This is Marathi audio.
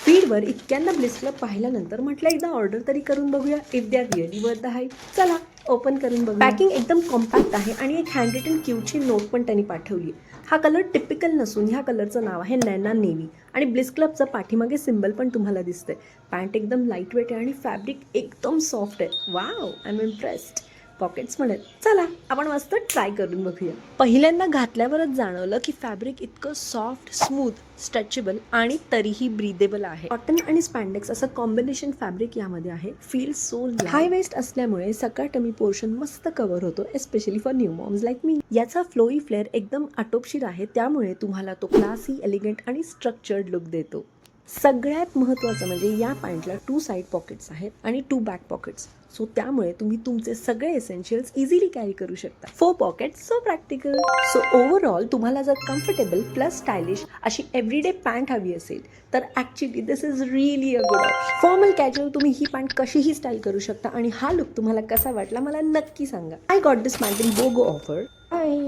फीडवर इतक्यांदा ब्लिस क्लब पाहिल्यानंतर म्हटलं एकदा ऑर्डर तरी करून बघूया if they are really worth the hype. चला ओपन करून बघूया. पॅकिंग एकदम कॉम्पॅक्ट आहे आणि एक हँड रिटन क्यूटची नोट पण त्यांनी पाठवली. हा कलर टिपिकल नसून ह्या कलरचं नाव आहे नॅना नेव्ही आणि ब्लिस क्लबचं पाठीमागे सिम्बल पण तुम्हाला दिसतंय. पॅन्ट एकदम लाईट वेट आहे आणि फॅब्रिक एकदम सॉफ्ट आहे. Wow, I am impressed. Pockets म्हणत. चला आपण मस्त ट्राय करून बघूया. पहिल्यांदा घातल्यावरच जाणवलं की फॅब्रिक इतकं सॉफ्ट, स्मूथ, स्ट्रेचेबल आणि तरीही ब्रीदेबल आहे. कॉटन आणि स्पॅन्डेक्स असं कॉम्बिनेशन फॅब्रिक यामध्ये आहे. फील सो हाय वेस्ट असल्यामुळे सगळा टमी पोर्शन मस्त कव्हर होतो, especially for new moms like me. याचा फ्लोई फ्लेअर एकदम आटोपशीर आहे, त्यामुळे तुम्हाला तो क्लासी, एलिगंट आणि स्ट्रक्चर्ड लुक देतो. सगळ्यात महत्त्वाचं म्हणजे या पॅन्टला 2 साईड पॉकेट्स आहेत आणि 2 बॅक पॉकेट्स. सो त्यामुळे तुम्ही तुमचे सगळे एसेन्शियल्स इझिली कॅरी करू शकता. 4 pockets, so practical. So overall तुम्हाला जर कम्फर्टेबल प्लस स्टायलिश अशी एव्हरीडे पॅन्ट हवी असेल तर actually this is really a good option. Formal casual तुम्ही ही पॅन्ट कशीही स्टाईल करू शकता आणि हा लुक तुम्हाला कसा वाटला मला नक्की सांगा. I got this pant in BOGO offer. Bye.